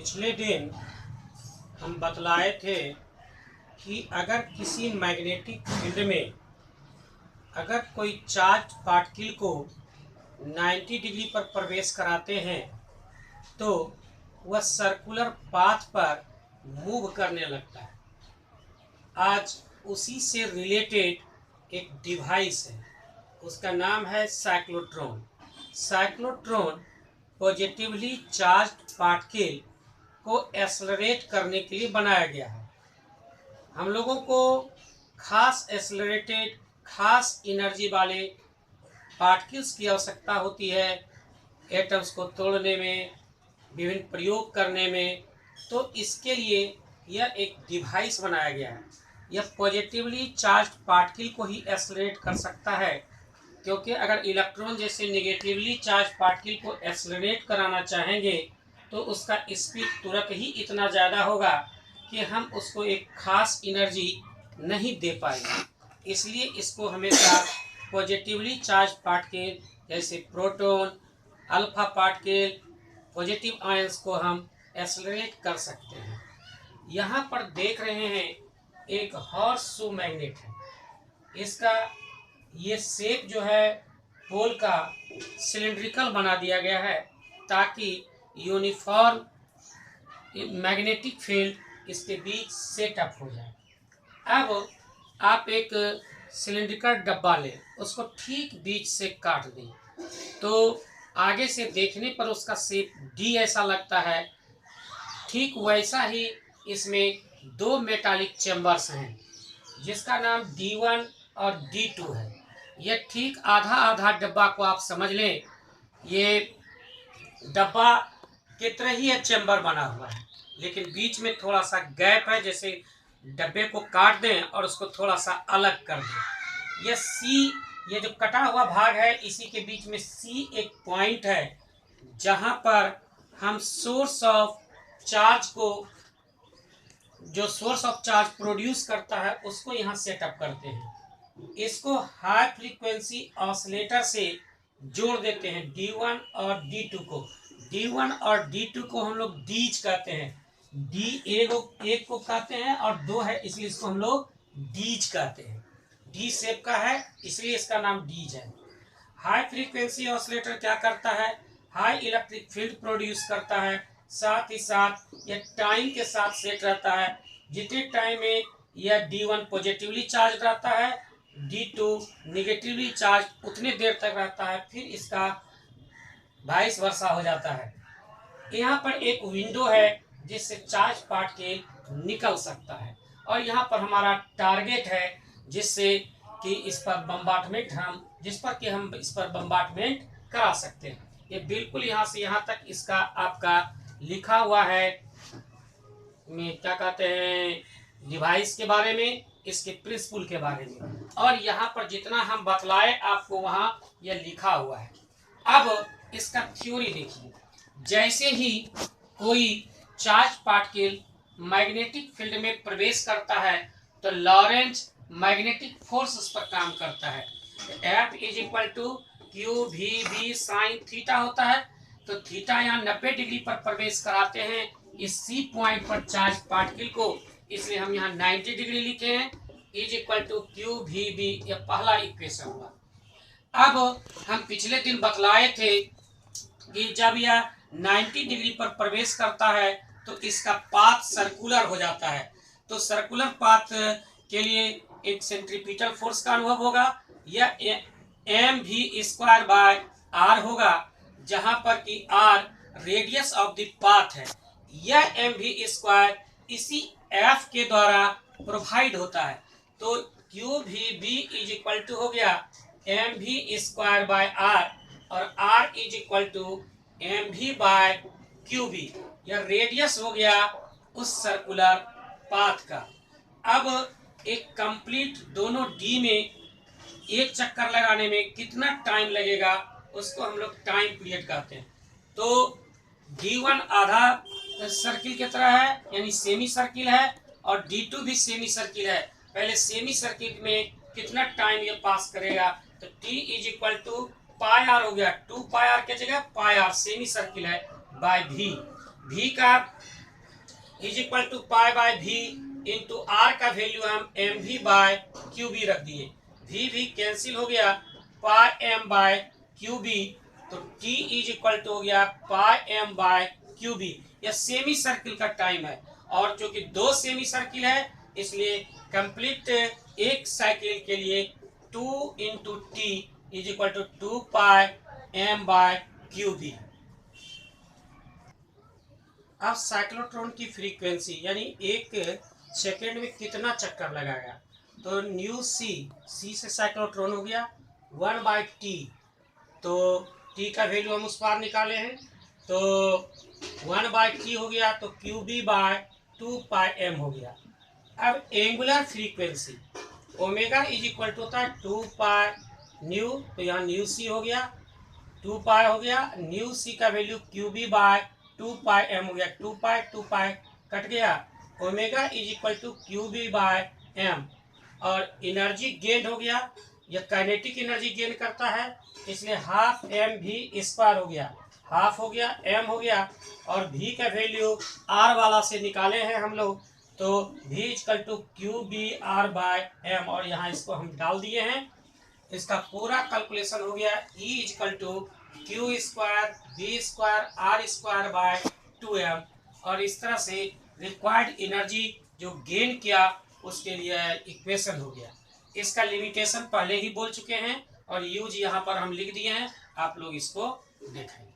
पिछले दिन हम बतलाए थे कि अगर किसी मैग्नेटिक फील्ड में अगर कोई चार्ज पार्टिकल को 90 डिग्री पर प्रवेश कराते हैं तो वह सर्कुलर पाथ पर मूव करने लगता है। आज उसी से रिलेटेड एक डिवाइस है, उसका नाम है cyclotron. Cyclotron positively charged particle को एक्सेलरेट करने के लिए बनाया गया है। हम लोगों को खास एक्सेलरेटेड खास एनर्जी वाले पार्टिकल्स की आवश्यकता होती है एटम्स को तोड़ने में, विभिन्न प्रयोग करने में। तो इसके लिए यह एक डिवाइस बनाया गया है। यह पॉजिटिवली चार्ज्ड पार्टिकल को ही एक्सेलरेट कर सकता है, क्योंकि अगर इलेक्ट्रॉन जैसे नेगेटिवली चार्ज पार्टिकल को एक्सेलरेट कराना चाहेंगे तो उसका स्पीड तुरंत ही इतना ज़्यादा होगा कि हम उसको एक खास एनर्जी नहीं दे पाएंगे। इसलिए इसको हमेशा पॉजिटिवली चार्ज पार्टिकल जैसे proton, alpha particle, positive ions को हम एक्सेलरेट कर सकते हैं। यहाँ पर देख रहे हैं एक हॉर्स शू मैग्नेट है। इसका ये शेप जो है पोल का सिलिंड्रिकल बना दिया गया है ताकि यूनिफॉर्म मैग्नेटिक फील्ड इसके बीच सेटअप हो जाए। अब आप एक सिलिंड्रिकल डब्बा लें, उसको ठीक बीच से काट दें तो आगे से देखने पर उसका शेप डी ऐसा लगता है। ठीक वैसा ही इसमें दो मेटालिक चैम्बर्स हैं जिसका नाम D1 और D2 है। यह ठीक आधा आधा डब्बा को आप समझ लें, ये डब्बा की तरह ही यह चैम्बर बना हुआ है, लेकिन बीच में थोड़ा सा गैप है। जैसे डब्बे को काट दें और उसको थोड़ा सा अलग कर दें। यह C, ये जो कटा हुआ भाग है, इसी के बीच में C एक पॉइंट है जहां पर हम सोर्स ऑफ चार्ज को, जो सोर्स ऑफ चार्ज प्रोड्यूस करता है, उसको यहाँ सेटअप करते हैं। इसको हाई फ्रीक्वेंसी ऑसिलेटर से जोड़ देते हैं D1 और D2 को। D1 और D2 को हम लोग डीज कहते हैं। D एक को कहते हैं और दो है, इसलिए इसको हम लोग डीज कहते हैं। डी शेप का है इसलिए इसका नाम डीज है। हाई फ्रीक्वेंसी ऑसिलेटर क्या करता है? हाई इलेक्ट्रिक फील्ड प्रोड्यूस करता है, साथ ही साथ यह टाइम के साथ सेट रहता है। जितने टाइम में यह D1 पॉजिटिवली चार्ज रहता है, D2 निगेटिवली चार्ज उतने देर तक रहता है, फिर इसका वाइस वर्सा हो जाता है। यहाँ पर एक विंडो है जिससे चार्ज पार्टिकल निकल सकता है और यहाँ पर हमारा टारगेट है जिससे कि इस पर बम्बार्टमेंट करा सकते हैं। ये बिल्कुल यहाँ से यहाँ तक इसका आपका लिखा हुआ है, में क्या कहते हैं, डिवाइस के बारे में, इसके प्रिंसिपल के बारे में, और यहाँ पर जितना हम बतलाए आपको वहाँ यह लिखा हुआ है। अब इसका थ्योरी देखिए। जैसे ही कोई चार्ज पार्टिकल मैग्नेटिक फील्ड में प्रवेश करता है तो लॉरेंज मैग्नेटिक फोर्स उस पर काम करता है। F is equal to q v B sine theta होता है। तो थीटा यहाँ 90 डिग्री पर प्रवेश कराते हैं इस C पॉइंट पर चार्ज पार्टिकल को, इसलिए हम यहाँ 90 डिग्री लिखे हैं। Is equal to q v B, यह पहला इक्वेशन हुआ। अब हम पिछले दिन बतलाए थे कि जब यह 90 डिग्री पर प्रवेश करता है तो इसका पाथ सर्कुलर हो जाता है। तो सर्कुलर पाथ के लिए एक सेंट्रीपिटल फोर्स का अनुभव होगा। यह mv² होगा, जहां पर कि r radius of the path है। यह mv² इसी f के द्वारा प्रोवाइड होता है। तो qvb इज इक्वल टू हो गया mv²/r और r is equal to mv/qb। यह रेडियस हो गया उस सर्कुलर पाथ का। अब एक कंप्लीट दोनों डी में एक चक्कर लगाने में कितना टाइम लगेगा उसको हम लोग टाइम पीरियड कहते हैं। तो D1 आधा सर्किल की तरह है, यानी सेमी सर्किल है, और D2 भी सेमी सर्किल है। पहले सेमी सर्किल में कितना टाइम ये पास करेगा, तो T is equal to pi r हो गया, 2 पाई आर की जगह पाई आर सेमी सर्किल है बाय V। V का is equal to pi by V into r का वैल्यू हम mv बाय QB रख दिए। V कैंसिल हो गया, पाई m बाय QB, तो T इज इक्वल टू हो गया पाई m बाय QB। यह सेमी सर्किल का टाइम है, और चूंकि दो सेमी सर्किल है इसलिए कंप्लीट एक साइकिल के लिए 2 into t is equal to 2 pi m by QB। अब साइक्लोट्रॉन की फ्रीक्वेंसी यानी एक सेकेंड में कितना चक्कर लगाएगा, तो न्यू सी से साइक्लोट्रॉन हो गया 1/t, तो t का वैल्यू हम उस पार निकाले हैं, तो 1/t हो गया, तो QB बाय 2 पाई m हो गया। अब angular frequency omega is equal to होता है 2 पाई न्यू, तो यहाँ न्यू सी हो गया, 2 पाई हो गया, न्यू सी का value QB by 2 pi m हो गया, 2 पाई कट गया, omega is equal to QB by m, और एनर्जी गेन हो गया, यह काइनेटिक एनर्जी गेन करता है, इसलिए हाफ m v स्क्वायर हो गया, हाफ हो गया m हो गया, और v का वैल्यू r वाला से निकाले हैं हम लोग, तो v equal to QB/r by m, और यहाँ इसको हम डाल दिए हैं, इसका पूरा कैलकुलेशन हो गया E equal to q square B square r square by 2m, और इस तरह से रिक्वायर्ड एनर्जी जो गेन किया उसके लिए इक्वेशन हो गया। इसका लिमिटेशन पहले ही बोल चुके हैं और यूज यहाँ पर हम लिख दिए हैं, आप लोग इसको देखें।